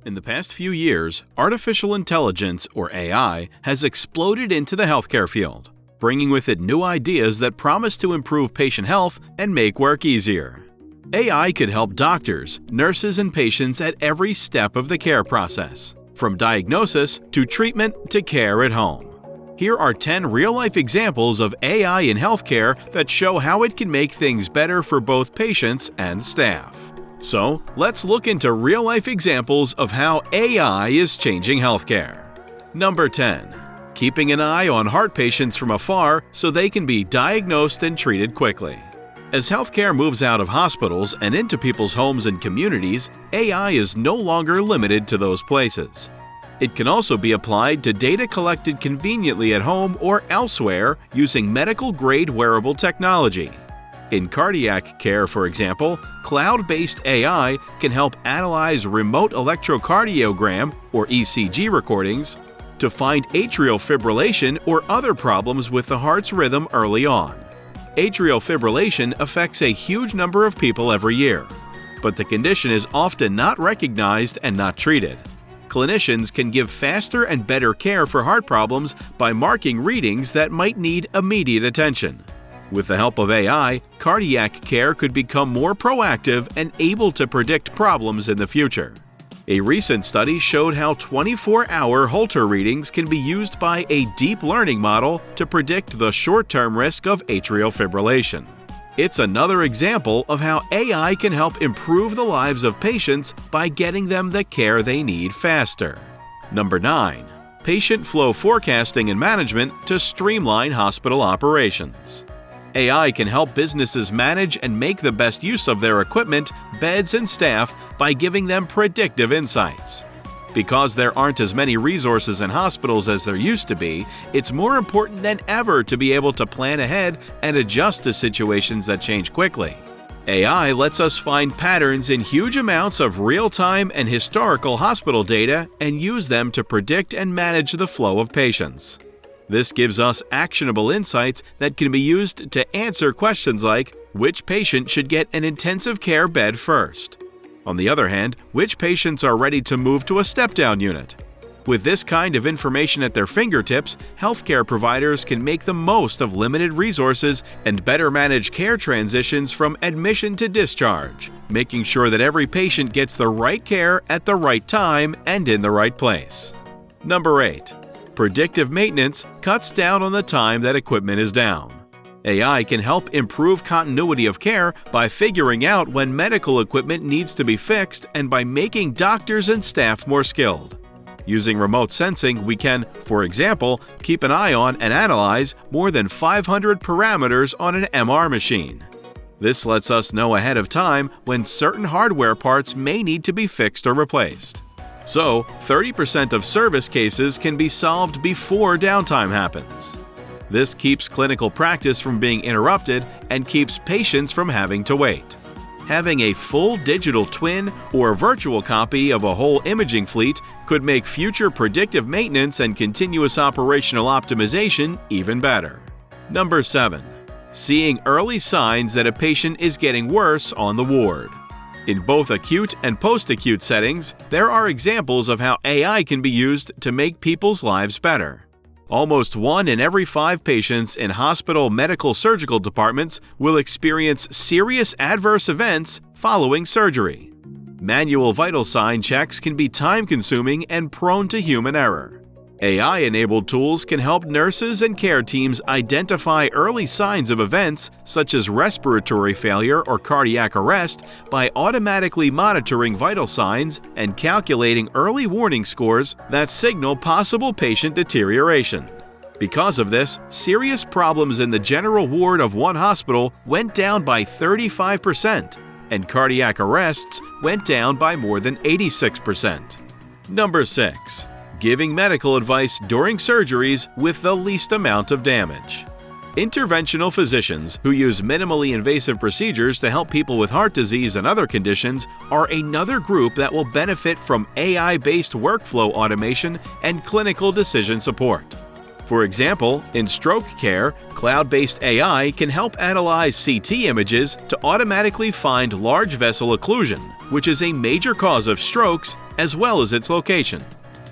In the past few years, artificial intelligence, or AI, has exploded into the healthcare field, bringing with it new ideas that promise to improve patient health and make work easier. AI could help doctors, nurses, and patients at every step of the care process, from diagnosis to treatment to care at home. Here are 10 real-life examples of AI in healthcare that show how it can make things better for both patients and staff. So, let's look into real-life examples of how AI is changing healthcare. Number 10. Keeping an eye on heart patients from afar so they can be diagnosed and treated quickly. As healthcare moves out of hospitals and into people's homes and communities, AI is no longer limited to those places. It can also be applied to data collected conveniently at home or elsewhere using medical-grade wearable technology. In cardiac care, for example, cloud-based AI can help analyze remote electrocardiogram or ECG recordings to find atrial fibrillation or other problems with the heart's rhythm early on. Atrial fibrillation affects a huge number of people every year, but the condition is often not recognized and not treated. Clinicians can give faster and better care for heart problems by marking readings that might need immediate attention. With the help of AI, cardiac care could become more proactive and able to predict problems in the future. A recent study showed how 24-hour Holter readings can be used by a deep learning model to predict the short-term risk of atrial fibrillation. It's another example of how AI can help improve the lives of patients by getting them the care they need faster. Number 9. Patient flow forecasting and management to streamline hospital operations. AI can help businesses manage and make the best use of their equipment, beds, and staff by giving them predictive insights. Because there aren't as many resources in hospitals as there used to be, it's more important than ever to be able to plan ahead and adjust to situations that change quickly. AI lets us find patterns in huge amounts of real-time and historical hospital data and use them to predict and manage the flow of patients. This gives us actionable insights that can be used to answer questions like, which patient should get an intensive care bed first? On the other hand, which patients are ready to move to a step-down unit? With this kind of information at their fingertips, healthcare providers can make the most of limited resources and better manage care transitions from admission to discharge, making sure that every patient gets the right care at the right time and in the right place. Number 8. Predictive maintenance cuts down on the time that equipment is down. AI can help improve continuity of care by figuring out when medical equipment needs to be fixed and by making doctors and staff more skilled. Using remote sensing, we can, for example, keep an eye on and analyze more than 500 parameters on an MR machine. This lets us know ahead of time when certain hardware parts may need to be fixed or replaced. So, 30% of service cases can be solved before downtime happens. This keeps clinical practice from being interrupted and keeps patients from having to wait. Having a full digital twin or virtual copy of a whole imaging fleet could make future predictive maintenance and continuous operational optimization even better. Number 7. Seeing early signs that a patient is getting worse on the ward. In both acute and post-acute settings, there are examples of how AI can be used to make people's lives better. Almost 1 in every 5 patients in hospital medical surgical departments will experience serious adverse events following surgery. Manual vital sign checks can be time-consuming and prone to human error. AI-enabled tools can help nurses and care teams identify early signs of events such as respiratory failure or cardiac arrest by automatically monitoring vital signs and calculating early warning scores that signal possible patient deterioration. Because of this, serious problems in the general ward of one hospital went down by 35%, and cardiac arrests went down by more than 86%. Number 6. Giving medical advice during surgeries with the least amount of damage. Interventional physicians who use minimally invasive procedures to help people with heart disease and other conditions are another group that will benefit from AI-based workflow automation and clinical decision support. For example, in stroke care, cloud-based AI can help analyze CT images to automatically find large vessel occlusion, which is a major cause of strokes, as well as its location.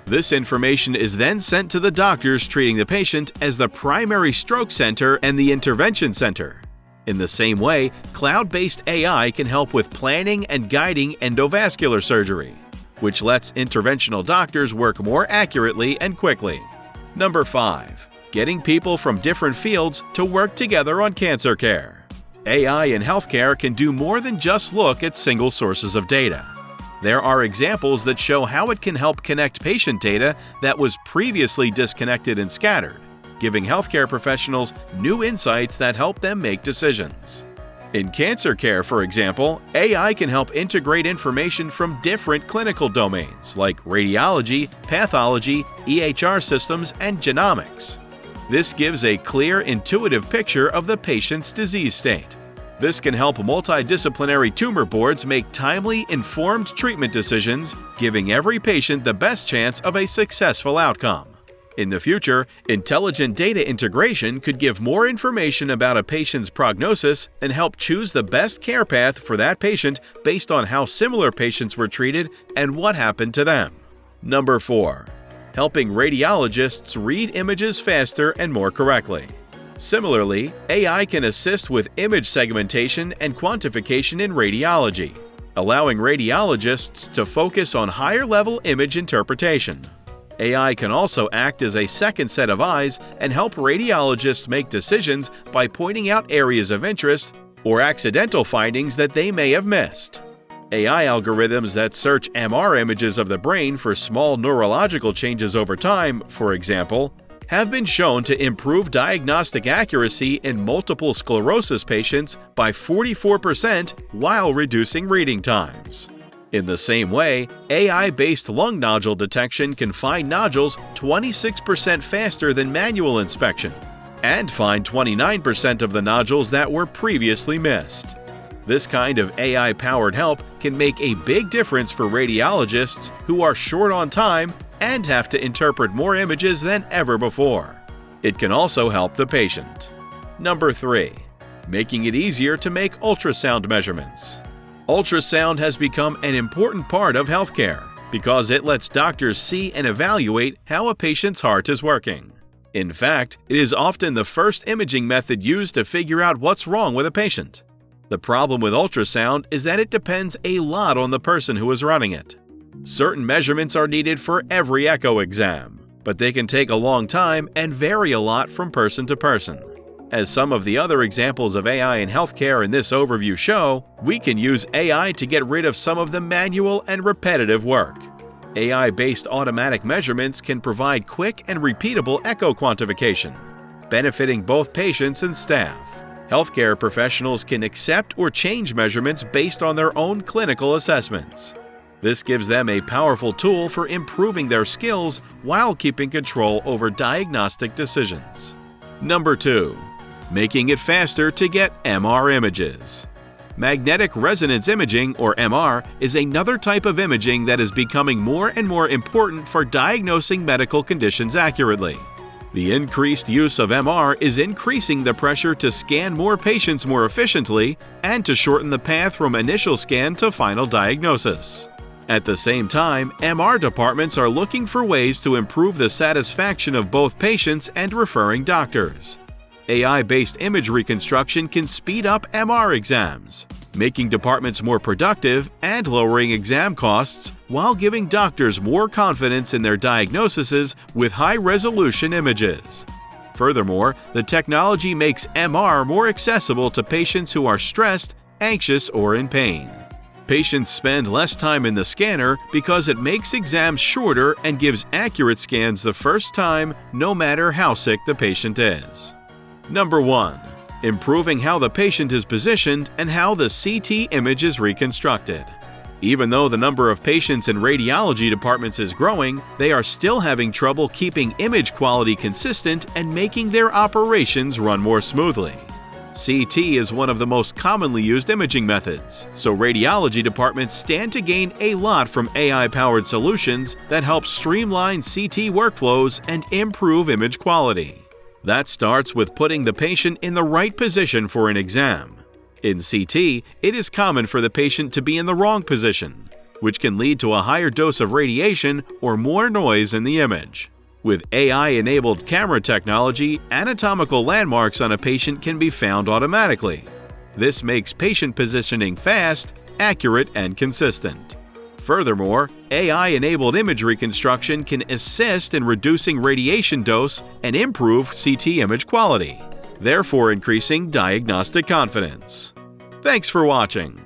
This information is then sent to the doctors treating the patient as the primary stroke center and the intervention center. In the same way, cloud-based AI can help with planning and guiding endovascular surgery, which lets interventional doctors work more accurately and quickly. Number 5. Getting people from different fields to work together on cancer care. AI in healthcare can do more than just look at single sources of data. There are examples that show how it can help connect patient data that was previously disconnected and scattered, giving healthcare professionals new insights that help them make decisions. In cancer care, for example, AI can help integrate information from different clinical domains like radiology, pathology, EHR systems, and genomics. This gives a clear, intuitive picture of the patient's disease state. This can help multidisciplinary tumor boards make timely, informed treatment decisions, giving every patient the best chance of a successful outcome. In the future, intelligent data integration could give more information about a patient's prognosis and help choose the best care path for that patient based on how similar patients were treated and what happened to them. Number 4. Helping radiologists read images faster and more correctly. Similarly, AI can assist with image segmentation and quantification in radiology, allowing radiologists to focus on higher-level image interpretation. AI can also act as a second set of eyes and help radiologists make decisions by pointing out areas of interest or accidental findings that they may have missed. AI algorithms that search MR images of the brain for small neurological changes over time, for example, have been shown to improve diagnostic accuracy in multiple sclerosis patients by 44% while reducing reading times. In the same way, AI-based lung nodule detection can find nodules 26% faster than manual inspection and find 29% of the nodules that were previously missed. This kind of AI-powered help can make a big difference for radiologists who are short on time and have to interpret more images than ever before. It can also help the patient. Number 3. Making it easier to make ultrasound measurements. Ultrasound has become an important part of healthcare because it lets doctors see and evaluate how a patient's heart is working. In fact, it is often the first imaging method used to figure out what's wrong with a patient. The problem with ultrasound is that it depends a lot on the person who is running it. Certain measurements are needed for every echo exam, but they can take a long time and vary a lot from person to person. As some of the other examples of AI in healthcare in this overview show, we can use AI to get rid of some of the manual and repetitive work. AI-based automatic measurements can provide quick and repeatable echo quantification, benefiting both patients and staff. Healthcare professionals can accept or change measurements based on their own clinical assessments. This gives them a powerful tool for improving their skills while keeping control over diagnostic decisions. Number 2. Making it faster to get MR images. Magnetic resonance imaging, or MR, is another type of imaging that is becoming more and more important for diagnosing medical conditions accurately. The increased use of MR is increasing the pressure to scan more patients more efficiently and to shorten the path from initial scan to final diagnosis. At the same time, MR departments are looking for ways to improve the satisfaction of both patients and referring doctors. AI-based image reconstruction can speed up MR exams, making departments more productive and lowering exam costs while giving doctors more confidence in their diagnoses with high-resolution images. Furthermore, the technology makes MR more accessible to patients who are stressed, anxious, or in pain. Patients spend less time in the scanner because it makes exams shorter and gives accurate scans the first time, no matter how sick the patient is. Number 1. Improving how the patient is positioned and how the CT image is reconstructed. Even though the number of patients in radiology departments is growing, they are still having trouble keeping image quality consistent and making their operations run more smoothly. CT is one of the most commonly used imaging methods, so radiology departments stand to gain a lot from AI-powered solutions that help streamline CT workflows and improve image quality. That starts with putting the patient in the right position for an exam. In CT, it is common for the patient to be in the wrong position. which can lead to a higher dose of radiation or more noise in the image. With AI-enabled camera technology, anatomical landmarks on a patient can be found automatically. This makes patient positioning fast, accurate, and consistent. Furthermore, AI-enabled image reconstruction can assist in reducing radiation dose and improve CT image quality, therefore increasing diagnostic confidence. Thanks for watching.